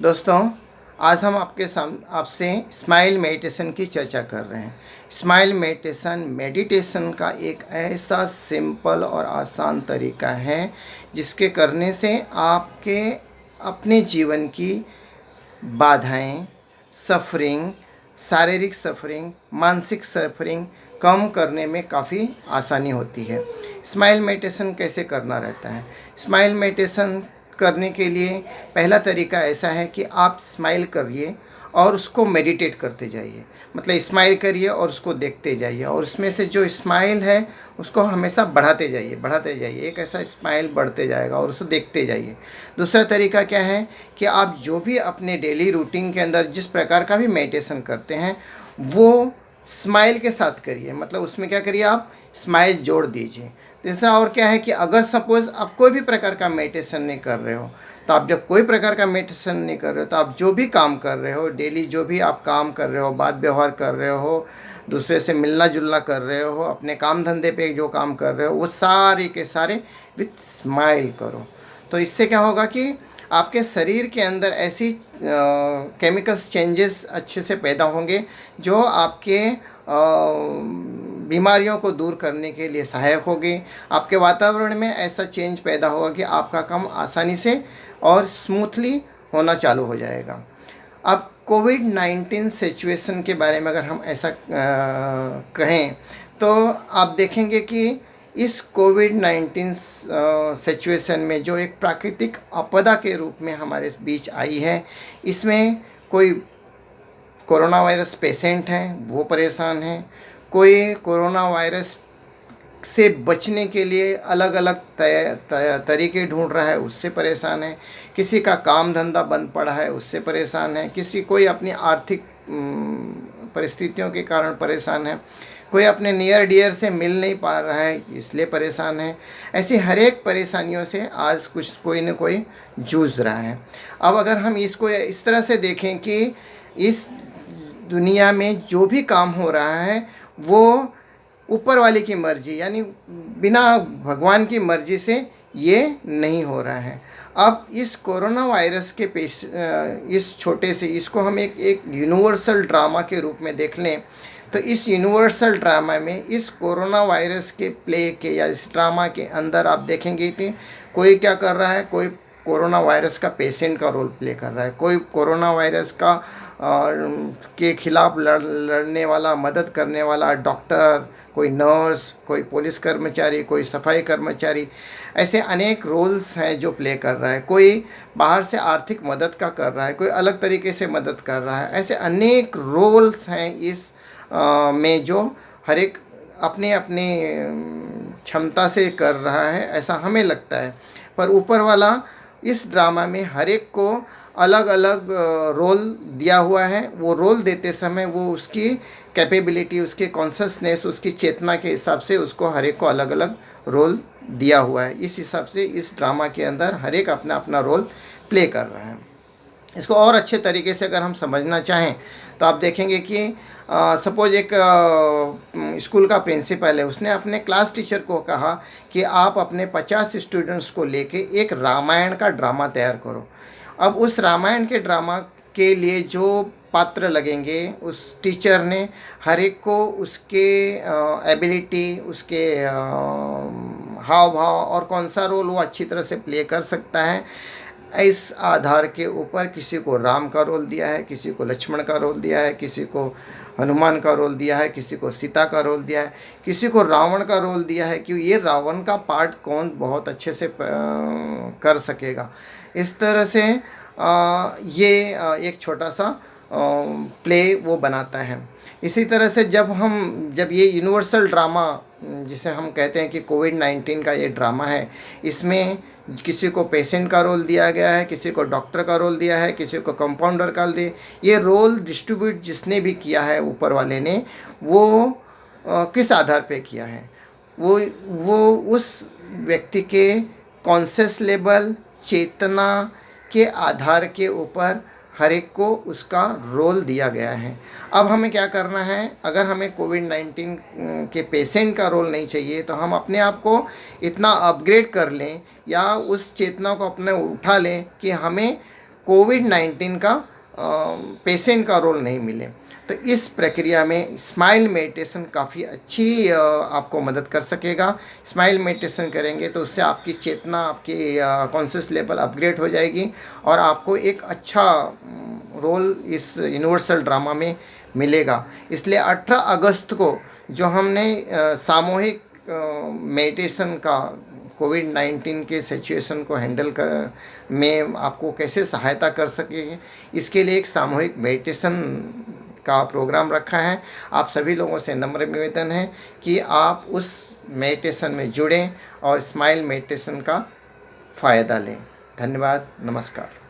दोस्तों, आज हम आपसे स्माइल मेडिटेशन की चर्चा कर रहे हैं। स्माइल मेडिटेशन का एक ऐसा सिंपल और आसान तरीका है जिसके करने से आपके अपने जीवन की बाधाएं, सफ़रिंग, शारीरिक सफ़रिंग, मानसिक सफ़रिंग कम करने में काफ़ी आसानी होती है। स्माइल मेडिटेशन कैसे करना रहता है? स्माइल मेडिटेशन करने के लिए पहला तरीका ऐसा है कि आप स्माइल करिए और उसको मेडिटेट करते जाइए। मतलब स्माइल करिए और उसको देखते जाइए और उसमें से जो स्माइल है उसको हमेशा बढ़ाते जाइए। एक ऐसा स्माइल बढ़ते जाएगा और उसको देखते जाइए। दूसरा तरीका क्या है कि आप जो भी अपने डेली रूटीन के अंदर जिस प्रकार का भी मेडिटेशन करते हैं वो स्माइल के साथ करिए। मतलब उसमें क्या करिए, आप स्माइल जोड़ दीजिए। तीसरा और क्या है कि अगर सपोज़ आप कोई भी प्रकार का मेडिटेशन नहीं कर रहे हो, तो आप जब कोई प्रकार का मेडिटेशन नहीं कर रहे हो तो आप जो भी काम कर रहे हो, डेली जो भी आप काम कर रहे हो, बात व्यवहार कर रहे हो, दूसरे से मिलना जुलना कर रहे हो, अपने काम धंधे पे जो काम कर रहे हो, वो सारे के सारे विथ स्माइल करो। तो इससे क्या होगा कि आपके शरीर के अंदर ऐसी केमिकल्स चेंजेस अच्छे से पैदा होंगे जो आपके बीमारियों को दूर करने के लिए सहायक होगी। आपके वातावरण में ऐसा चेंज पैदा होगा कि आपका काम आसानी से और स्मूथली होना चालू हो जाएगा। अब कोविड-19 सिचुएशन के बारे में अगर हम ऐसा कहें तो आप देखेंगे कि इस कोविड-19 सिचुएशन में जो एक प्राकृतिक आपदा के रूप में हमारे बीच आई है, इसमें कोई कोरोना वायरस पेशेंट हैं वो परेशान हैं, कोई कोरोना वायरस से बचने के लिए अलग अलग तरीके ढूंढ रहा है उससे परेशान है, किसी का काम धंधा बंद पड़ा है उससे परेशान है, कोई अपनी आर्थिक परिस्थितियों के कारण परेशान है, कोई अपने नियर डियर से मिल नहीं पा रहा है इसलिए परेशान है। ऐसी हर एक परेशानियों से आज कोई न कोई जूझ रहा है। अब अगर हम इसको इस तरह से देखें कि इस दुनिया में जो भी काम हो रहा है वो ऊपर वाले की मर्जी, यानी बिना भगवान की मर्जी से ये नहीं हो रहा है। अब इस कोरोना वायरस के इस छोटे से इसको हम एक यूनिवर्सल ड्रामा के रूप में देख लें तो इस यूनिवर्सल ड्रामा में इस कोरोना वायरस के प्ले के या इस ड्रामा के अंदर आप देखेंगे कि कोई क्या कर रहा है, कोई कोरोना वायरस का पेशेंट का रोल प्ले कर रहा है, कोई कोरोना वायरस के खिलाफ लड़ने वाला, मदद करने वाला डॉक्टर, कोई नर्स, कोई पुलिस कर्मचारी, कोई सफाई कर्मचारी, ऐसे अनेक रोल्स हैं जो प्ले कर रहा है। कोई बाहर से आर्थिक मदद का कर रहा है, कोई अलग तरीके से मदद कर रहा है। ऐसे अनेक रोल्स हैं इस में जो हर एक अपने अपने क्षमता से कर रहा है ऐसा हमें लगता है, पर ऊपर वाला इस ड्रामा में हर एक को अलग अलग रोल दिया हुआ है। वो रोल देते समय वो उसकी कैपेबिलिटी, उसकी कॉन्शसनेस, उसकी चेतना के हिसाब से उसको हर एक को अलग अलग रोल दिया हुआ है। इस हिसाब से इस ड्रामा के अंदर हर एक अपना अपना रोल प्ले कर रहा है। इसको और अच्छे तरीके से अगर हम समझना चाहें तो आप देखेंगे कि सपोज एक स्कूल का प्रिंसिपल है, उसने अपने क्लास टीचर को कहा कि आप अपने 50 स्टूडेंट्स को लेके एक रामायण का ड्रामा तैयार करो। अब उस रामायण के ड्रामा के लिए जो पात्र लगेंगे उस टीचर ने हर एक को उसके एबिलिटी, उसके हाव भाव और कौन सा रोल वो अच्छी तरह से प्ले कर सकता है, इस आधार के ऊपर किसी को राम का रोल दिया है, किसी को लक्ष्मण का रोल दिया है, किसी को हनुमान का रोल दिया है, किसी को सीता का रोल दिया है, किसी को रावण का रोल दिया है कि ये रावण का पार्ट कौन बहुत अच्छे से कर सकेगा। इस तरह से ये एक छोटा सा प्ले वो बनाता है। इसी तरह से जब ये यूनिवर्सल ड्रामा जिसे हम कहते हैं कि कोविड-19 का ये ड्रामा है, इसमें किसी को पेशेंट का रोल दिया गया है, किसी को डॉक्टर का रोल दिया है, किसी को कंपाउंडर का दिया। ये रोल डिस्ट्रीब्यूट जिसने भी किया है ऊपर वाले ने, वो किस आधार पे किया है, वो उस व्यक्ति के कॉन्शियस लेवल, चेतना के आधार के ऊपर हर एक को उसका रोल दिया गया है। अब हमें क्या करना है, अगर हमें कोविड-19 के पेशेंट का रोल नहीं चाहिए तो हम अपने आप को इतना अपग्रेड कर लें या उस चेतना को अपने उठा लें कि हमें कोविड-19 का पेशेंट का रोल नहीं मिले। तो इस प्रक्रिया में स्माइल मेडिटेशन काफ़ी अच्छी आपको मदद कर सकेगा। स्माइल मेडिटेशन करेंगे तो उससे आपकी चेतना, आपकी कॉन्शियस लेवल अपग्रेड हो जाएगी और आपको एक अच्छा रोल इस यूनिवर्सल ड्रामा में मिलेगा। इसलिए 18 अगस्त को जो हमने सामूहिक मेडिटेशन का कोविड-19 के सिचुएशन को हैंडल कर में आपको कैसे सहायता कर सकेंगे, इसके लिए एक सामूहिक मेडिटेशन का प्रोग्राम रखा है। आप सभी लोगों से नम्र निवेदन है कि आप उस मेडिटेशन में जुड़ें और स्माइल मेडिटेशन का फ़ायदा लें। धन्यवाद, नमस्कार।